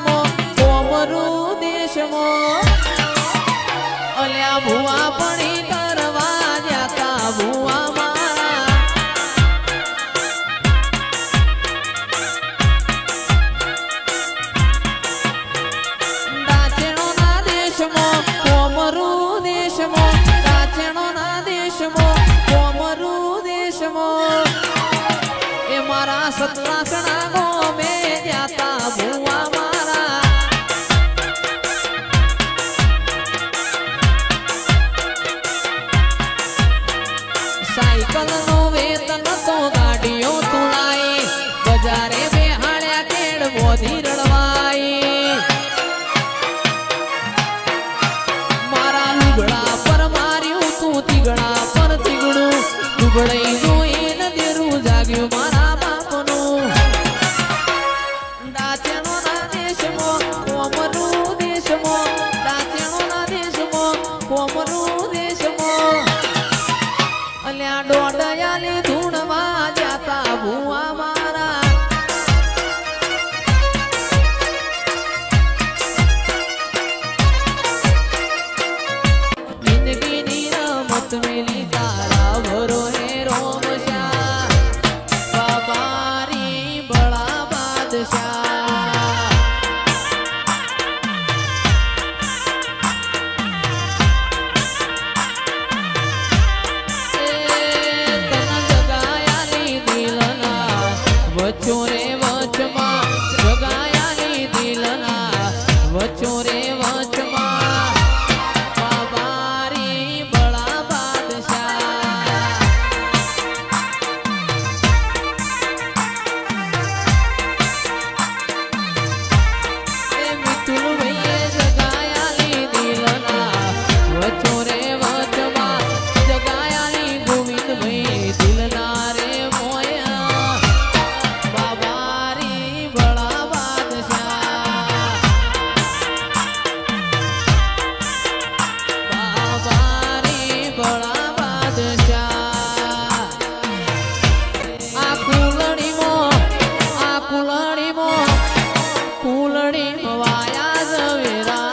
દેશમાં કોમરૂ દેશમાં અલ્યા ભુવા પડી કરવા જાતા ભુવા મારા દાચેણોના દેશમાં કોમરૂ દેશમાં દાચેણોના દેશમાં કોમરૂ દેશમાં એ મારા સતલાસણા ગોમે જાતા ભુવા મારા સાયકલ નો વેતન તો ગાડીઓ તુલાઈ બજારે બેહાડ્યા કેડ મોધી રડવાઈ મારા લુગડા પર માર્યું તું તીગડા પર તીગડું લુગડાઈ જોઈને દેરું જાગ્યું મારા બાપનું દાચેણોના દેશમાં કોમરૂ દેશમાં દાચેણોના દેશમાં કોમરૂ દેશમાં અલ્યા ડોડયાલી ધૂણવા જાતા ભુવા મારા જિંદગીની રમત મેલી તારા ભરો હે રોમશા બાબારી બળા બાદશાહ વચો રે વચમાં જગાયાની દિલના વચો રે વચમાં બાબારી બળા બાદશાહ એ મિતુલ ભઈએ જગાયાની દિલના વચો રે વચમાં જગાયાની ગોવિંદ ભાઈ દિલના રે મોયા બાબારી બળા બાદશાહ બાબારી બળા બાદશાહ આ કુલડીમાં વાયા ઝવેરા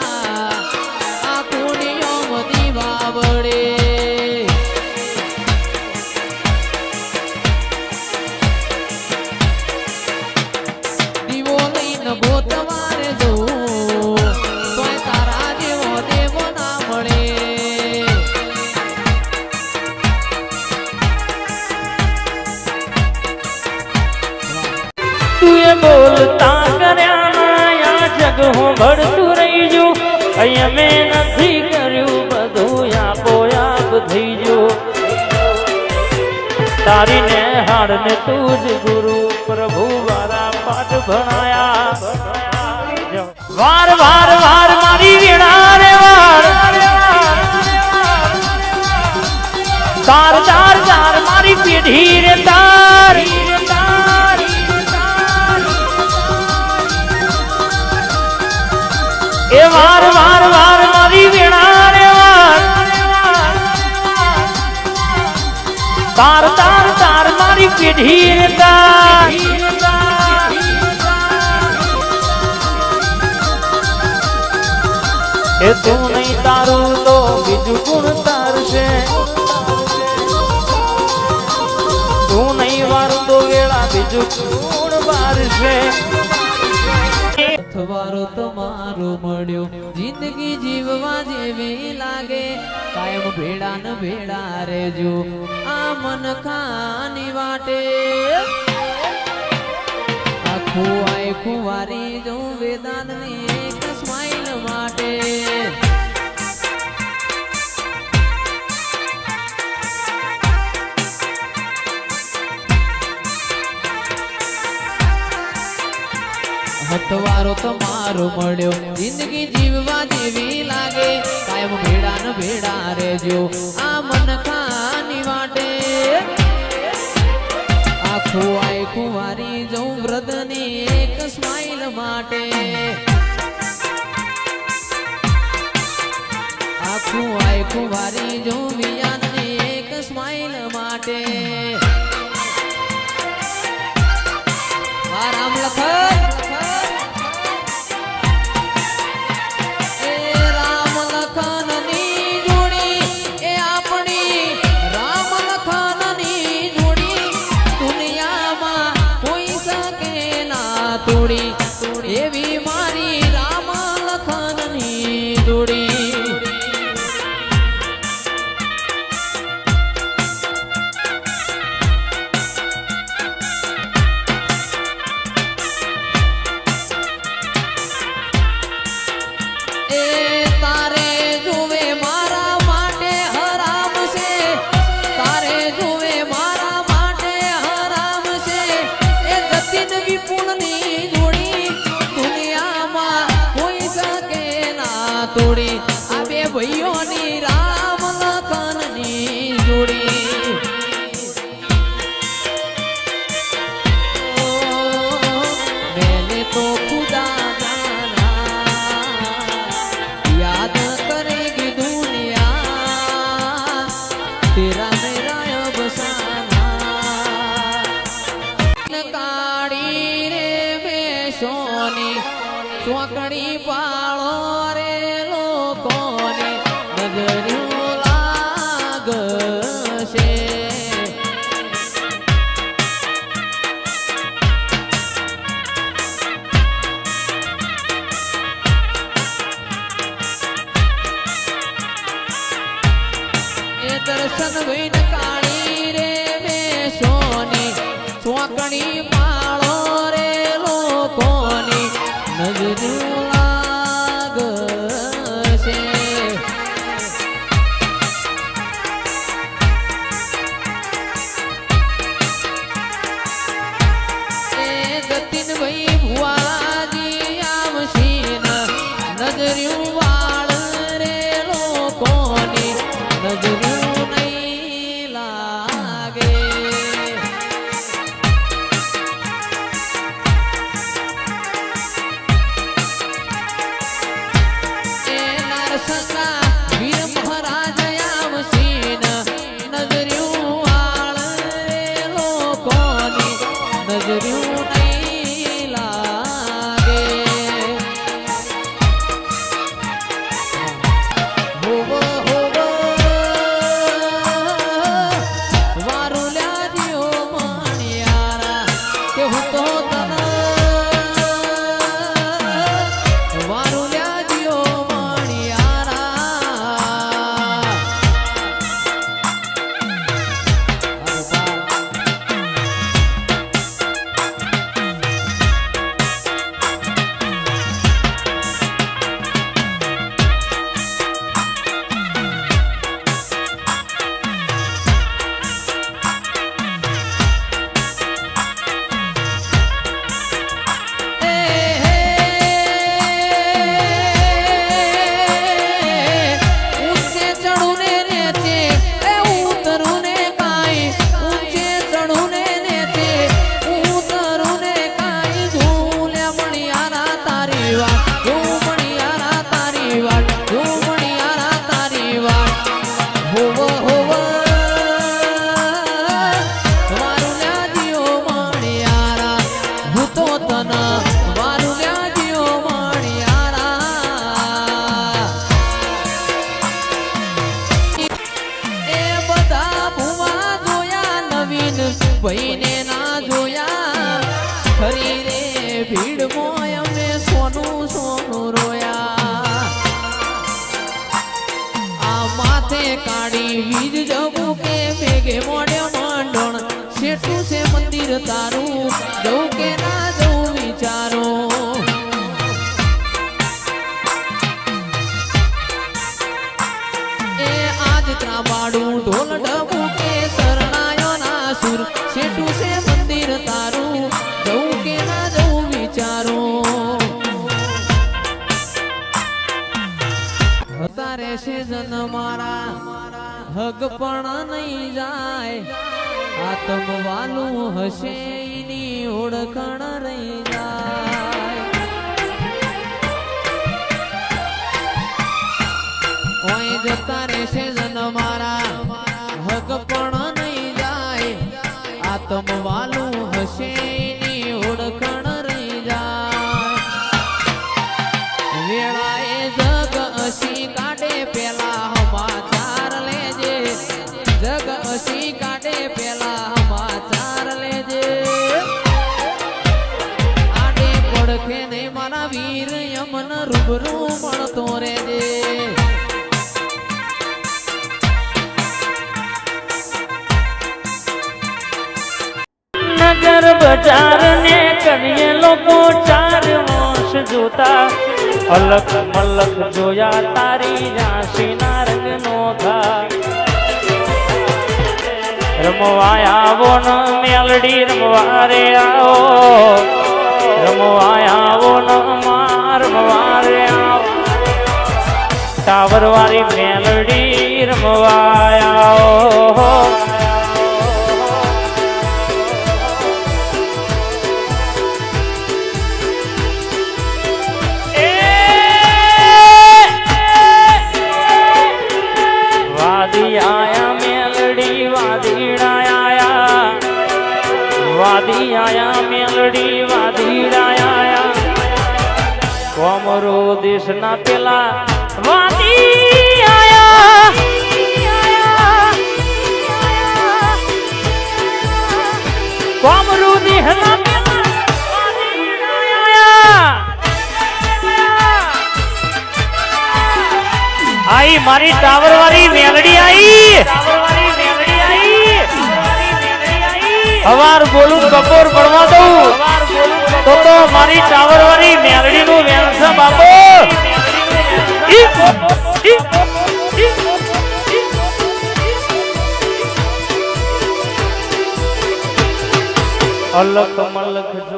આ કુણીઓ મતી બાબડે દીવો લઈને ગોતવારે જવું તોય તારા જેવો દેવો ના મળે તું એ બોલતા કર્યા આ જગ હું ભળતું રહી જો અહીંયા મેં નથી કર્યું બધું આપો આપ થઈ જો તારી ને હાડ ને તું જ ગુરુ પ્રભુ વારા પાઠ ભણાયા વાર વાર વાર મારી વીણા રે વાર તાર તાર તાર મારી પેઢી રે તાર એ વાર વાર વાર મારી વીણા રે વાર તાર તાર તાર મારી પેઢી રે તાર એ તું નહીં તારું તો બીજું ગુણ તારશે તું નહીં વારું તો વેળા બીજું ગુણ વારશે અથવારો તમારો મળ્યો જિંદગી જીવવા જેવી લાગે કાયમ ભેડા ન ભેડા રેજો આ મન ખાની વાટે આખું વારી જો વેદાંતની એક સ્માઈલ માટે હથવારો તમારો મળ્યો જિંદગી જીવવા જેવી લાગે કાયમ ભેડા ન ભેડા રેજો આ મન ખાની વાટે આખું વારી જઉં વૃદ્ધની એક સ્માઈલ માટે આખું વારી જઉં વિયાનની એક સ્માઈલ માટે રામ લખન તોડી એવી મારી રામ લખનની જોડી તોડી આ બે ભાઈઓની રામ લખનની જોડી મેને તો ખુદા જાના યાદ કરેગી દુનિયા તેરા મેરા અફસાના કાળી રે બેસોની ચોકડી પાળો રે લોકોને નજર્યું લાગશે એ દર્શન વિન કાળી રે બેસોની ચોકડી પાળો રે લોકોની નજર્યું લાગશે એ ગતિન ભાઈ ભુવાજી આવશીન નજર્યું વાળ રે લોકોની નજર્યું નહીં લાગે સંગા વીર મહારાજ આવશીન નજર્યું વાળ રે લોકોની નજર્યું નહીં લાગે હોવો હોવો વારું લ્યાજ્યો મણિયારા કે હું તો તને વારું લ્યાજ્યો ભાઈને ના જોયા ખરી રે ભીડ મોય અમે સોનું સોનું રોયા આ માથે કાઢી વીજ જવું કે ભેગે મોડે મંડણ શેઠું છે મંદિર તારું જવું કે ના જવું વિચારો એ આજ ત્રાબાડું ઢોલ ડબું કે શરણાયો ના સુર શેઠું છે મંદિર તારું જવું કે ના જવું વિચારો હતા રહેશે જન મારા હગ પણ નહીં જાય આત્મ વાલું હશે એની ઓળખાણ રહી જાય ઓય જતા રહેશે જન મારા હગ પણ નહીં જાય આત્મ વાલું હશે એની ઓળખાણ રહી જાય વેળાએ જગ અસી કાઢે પેલા સમાચાર લેજે જગ અસી કાઢે પેલા સમાચાર લેજે રૂબરૂ મળતો રહેજે. નગર બજાર ને કરીએ લોકો ચાર વર્ષ જોતા અલગ મલક જોયા તારી ઝાંસી ના રંગ નો ઘા રમવા આવો ન મેલડી રમવા રે આવો રમવા આવો ન માર રમવા રે આવો ટાવર વાળી મેલડી રમવા આવો વાદી આયા મેલડી મેલડી વાદીડા આયા કોમરો દેશના પેલા વાદી આયા કોમરો દેશના પેલા વાદીડા આયા આઈ મારી ટાવર વાળી મેલડી આઈ હવાર બોલું કપોર પડવા દઉં તો મારી ટાવર વાળી મેલડી નું વેણ છે બાપો અલક મલક જો